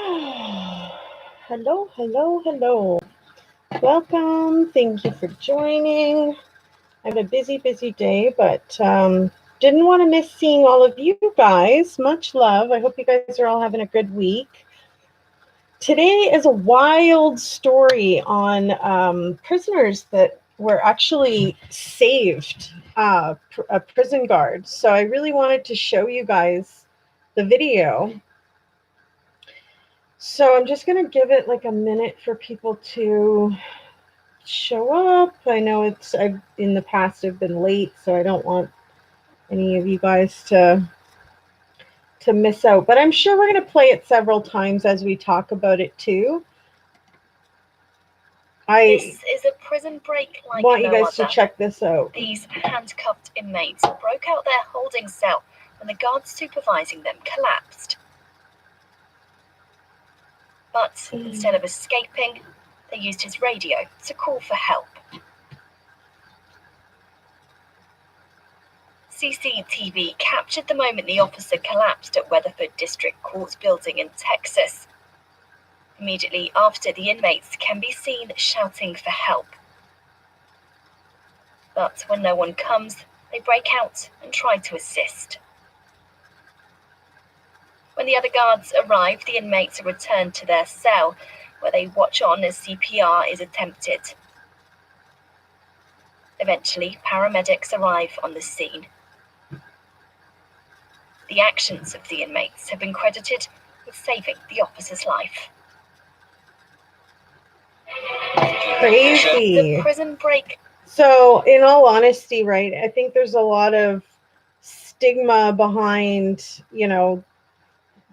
Hello, hello, hello. Welcome. Thank you for joining. I have a busy day, but didn't want to miss seeing all of you guys. Much love. I hope you guys are all having a good week. Today is a wild story on prisoners that were actually saved, a prison guard. So I really wanted to show you guys the video. So I'm just going to give it like a minute for people to show up. I know I've in the past I've been late, so I don't want any of you guys to miss out. But I'm sure we're going to play it several times as we talk about it too. This is a prison break like want you no guys to other. check this out. These handcuffed inmates broke out their holding cell when the guards supervising them collapsed. But instead of escaping, they used his radio to call for help. CCTV captured the moment the officer collapsed at Weatherford District Court building in Texas. Immediately after, the inmates can be seen shouting for help. But when no one comes, they break out and try to assist. When the other guards arrive, the inmates are returned to their cell, where they watch on as CPR is attempted. Eventually, paramedics arrive on the scene. The actions of the inmates have been credited with saving the officer's life. Crazy. The prison break. So, in all honesty, right, I think there's a lot of stigma behind,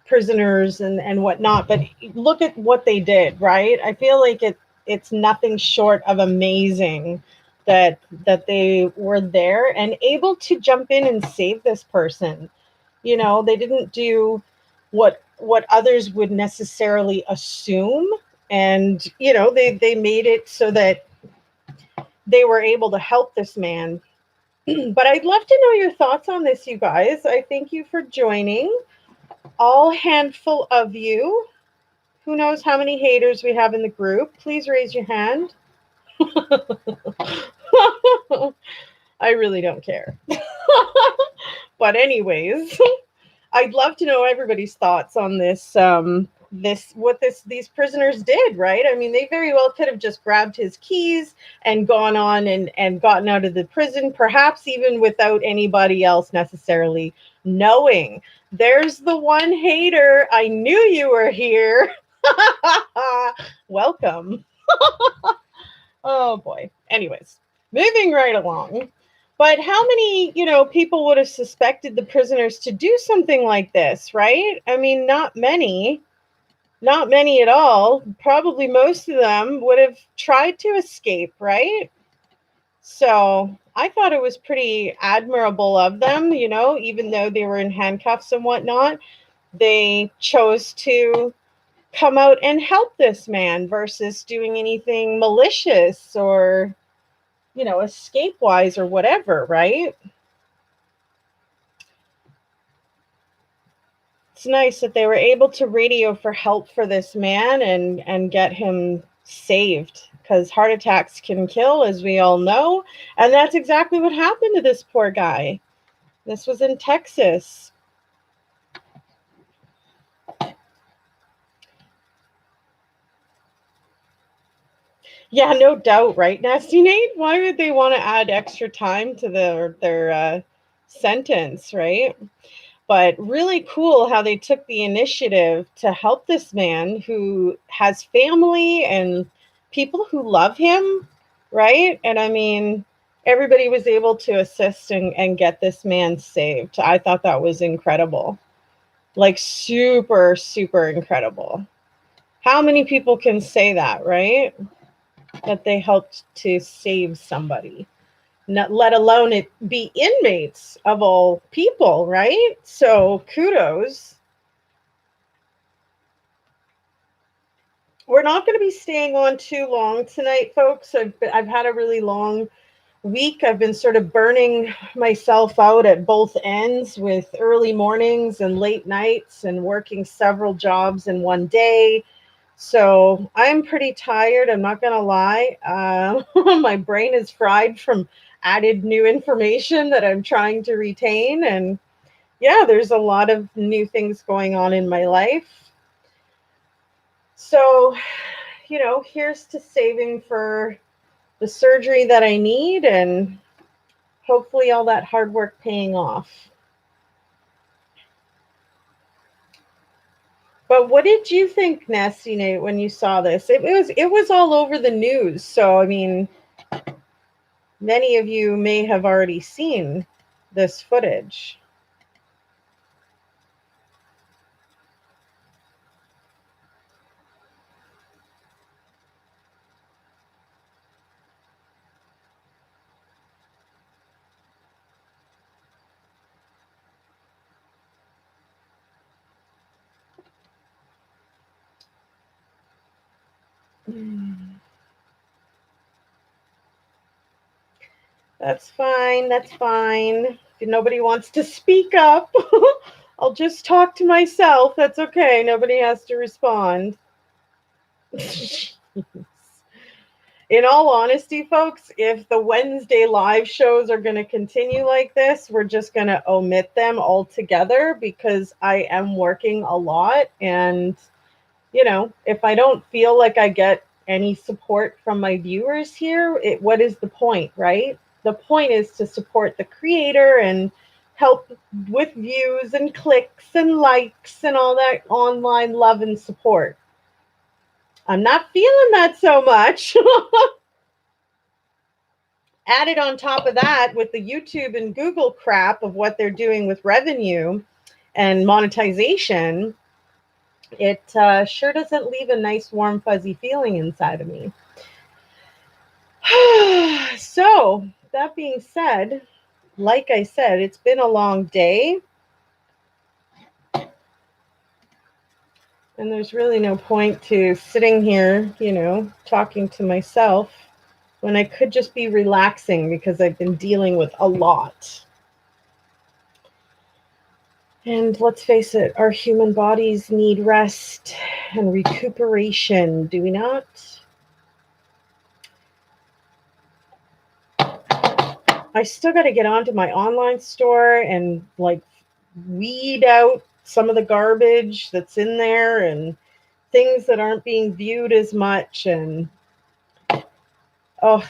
prisoners and whatnot, but look at what they did, right? I feel like it's nothing short of amazing that they were there and able to jump in and save this person. They didn't do what others would necessarily assume, and they made it so that they were able to help this man. But I'd love to know your thoughts on this, you guys. I thank you for joining. All handful of you. Who knows how many haters we have in the group? Please raise your hand. I really don't care. But anyways, I'd love to know everybody's thoughts on this. These prisoners did, right? I mean, they very well could have just grabbed his keys and gone on and gotten out of the prison, perhaps even without anybody else necessarily knowing. There's the one hater. I knew you were here. Welcome. Oh boy. Anyways, moving right along. But how many, people would have suspected the prisoners to do something like this, right? I mean, not many. Not many at all. Probably most of them would have tried to escape, right? So I thought it was pretty admirable of them, even though they were in handcuffs and whatnot. They chose to come out and help this man versus doing anything malicious or, escape wise or whatever, right? It's nice that they were able to radio for help for this man and get him saved, because heart attacks can kill, as we all know, and that's exactly what happened to this poor guy. This was in Texas. Yeah, no doubt, right, Nasty Nate? Why would they want to add extra time to their sentence, right? But really cool how they took the initiative to help this man who has family and people who love him, right? And I mean, everybody was able to assist and get this man saved. I thought that was incredible. Like super, super incredible. How many people can say that, right? That they helped to save somebody, not let alone it be inmates of all people, right? So kudos. We're not going to be staying on too long tonight, folks. I've had a really long week, I've been sort of burning myself out at both ends with early mornings and late nights and working several jobs in one day. So I'm pretty tired. I'm not going to lie. My brain is fried from added new information that I'm trying to retain. And yeah, there's a lot of new things going on in my life. So, here's to saving for the surgery that I need and hopefully all that hard work paying off. But what did you think, Nasty Nate, when you saw this? It was all over the news. So I mean, many of you may have already seen this footage. That's fine. That's fine. If nobody wants to speak up, I'll just talk to myself. That's okay. Nobody has to respond. In all honesty, folks, if the Wednesday live shows are going to continue like this, we're just going to omit them altogether because I am working a lot. And, if I don't feel like I get any support from my viewers here, what is the point, right? The point is to support the creator and help with views and clicks and likes and all that online love and support. I'm not feeling that so much. Added on top of that with the YouTube and Google crap of what they're doing with revenue and monetization, it sure doesn't leave a nice, warm, fuzzy feeling inside of me. So, that being said, like I said, it's been a long day. And there's really no point to sitting here, talking to myself when I could just be relaxing because I've been dealing with a lot. And let's face it, our human bodies need rest and recuperation, do we not? I still got to get onto my online store and like weed out some of the garbage that's in there and things that aren't being viewed as much. And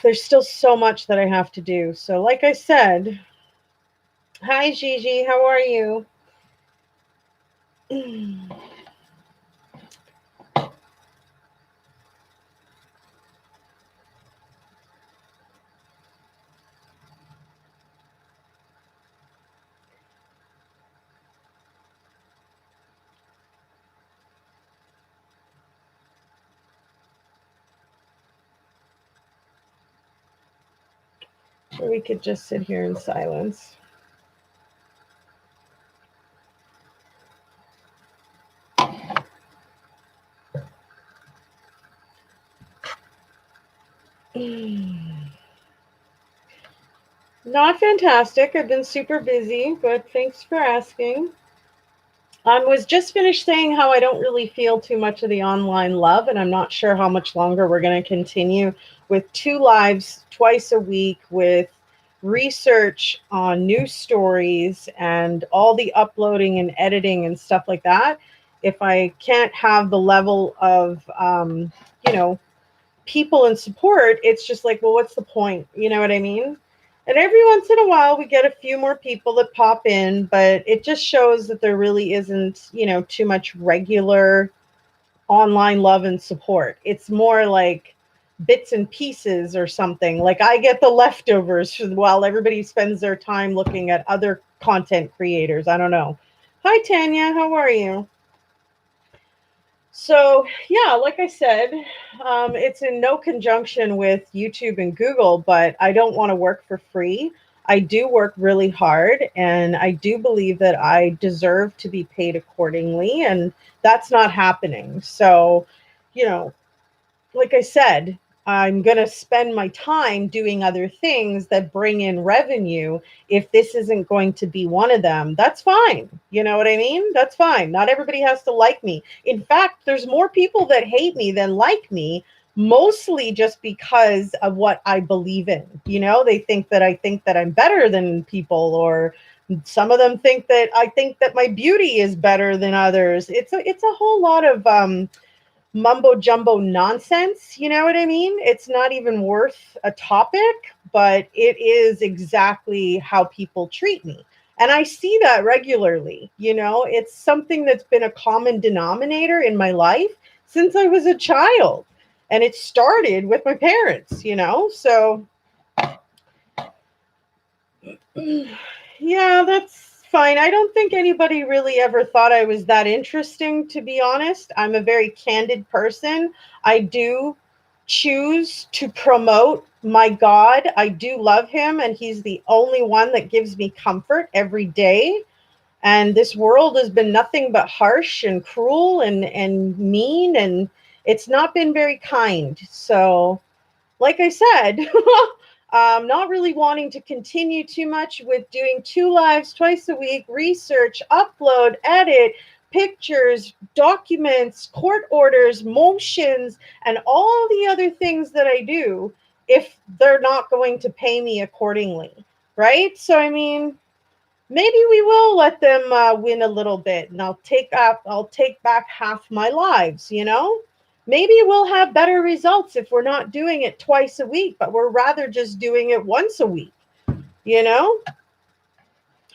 there's still so much that I have to do. So, like I said, hi, Gigi, how are you? Or we could just sit here in silence. Not fantastic. I've been super busy, but thanks for asking. I was just finished saying how I don't really feel too much of the online love, and I'm not sure how much longer we're going to continue with 2 lives twice a week with research on news stories and all the uploading and editing and stuff like that. If I can't have the level of, you know, people and support, it's just like, well, what's the point? You know what I mean? And every once in a while, we get a few more people that pop in, but it just shows that there really isn't, too much regular online love and support. It's more like bits and pieces or something. Like I get the leftovers while everybody spends their time looking at other content creators. I don't know. Hi, Tanya. How are you? So, yeah, like I said, it's in no conjunction with YouTube and Google, but I don't want to work for free. I do work really hard, and I do believe that I deserve to be paid accordingly, and that's not happening. So, you know, like I said, I'm going to spend my time doing other things that bring in revenue. If this isn't going to be one of them, that's fine. You know what I mean? That's fine. Not everybody has to like me. In fact, there's more people that hate me than like me, mostly just because of what I believe in. You know, they think that I think that I'm better than people, or some of them think that my beauty is better than others. It's a whole lot of mumbo jumbo nonsense. You know what I mean? It's not even worth a topic, but it is exactly how people treat me. And I see that regularly. You know, it's something that's been a common denominator in my life since I was a child. And it started with my parents, you know? So, yeah, that's fine. I don't think anybody really ever thought I was that interesting, to be honest. I'm a very candid person. I do choose to promote my God. I do love him, and he's the only one that gives me comfort every day. And this world has been nothing but harsh and cruel and mean, and it's not been very kind. So, like I said, not really wanting to continue too much with doing 2 lives twice a week, research, upload, edit, pictures, documents, court orders, motions, and all the other things that I do if they're not going to pay me accordingly. Right? So, I mean, maybe we will let them win a little bit, and I'll take back half my lives, you know. Maybe we'll have better results if we're not doing it twice a week, but we're rather just doing it once a week, you know.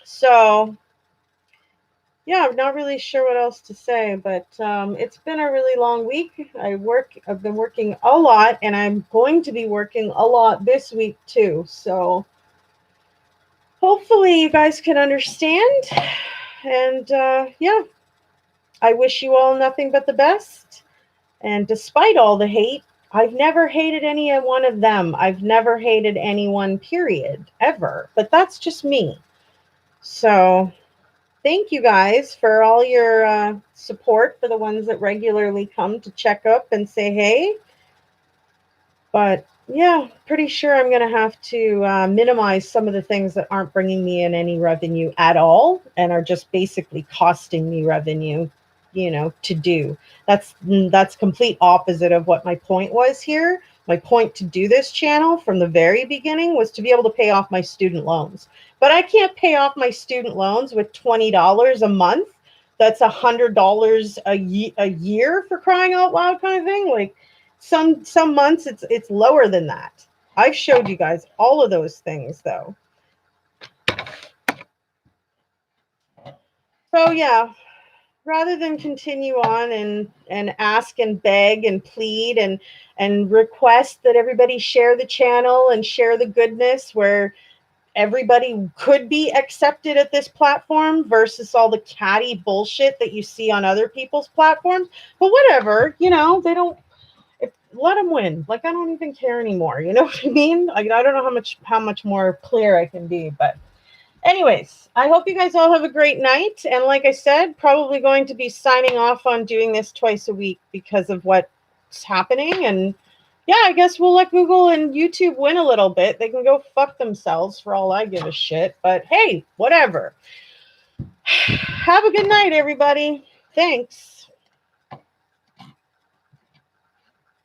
So yeah, I'm not really sure what else to say, but it's been a really long week. I've been working a lot, and I'm going to be working a lot this week too. So hopefully you guys can understand. And yeah, I wish you all nothing but the best. And despite all the hate, I've never hated any one of them. I've never hated anyone, period, ever. But that's just me. So thank you guys for all your support, for the ones that regularly come to check up and say hey. But yeah, pretty sure I'm going to have to minimize some of the things that aren't bringing me in any revenue at all and are just basically costing me revenue, you know, to do. That's complete opposite of what my point was here. My point to do this channel from the very beginning was to be able to pay off my student loans. But I can't pay off my student loans with $20 a month. That's $100 a year, for crying out loud, kind of thing. Like, some months it's lower than that. I've showed you guys all of those things though. So yeah, rather than continue on and ask and beg and plead and request that everybody share the channel and share the goodness where everybody could be accepted at this platform versus all the catty bullshit that you see on other people's platforms. But whatever, you know, they don't, let them win. Like, I don't even care anymore. You know what I mean? Like, I don't know how much more clear I can be. But anyways, I hope you guys all have a great night. And like I said, probably going to be signing off on doing this twice a week because of what's happening. And yeah, I guess we'll let Google and YouTube win a little bit. They can go fuck themselves for all I give a shit. But hey, whatever. Have a good night, everybody. Thanks.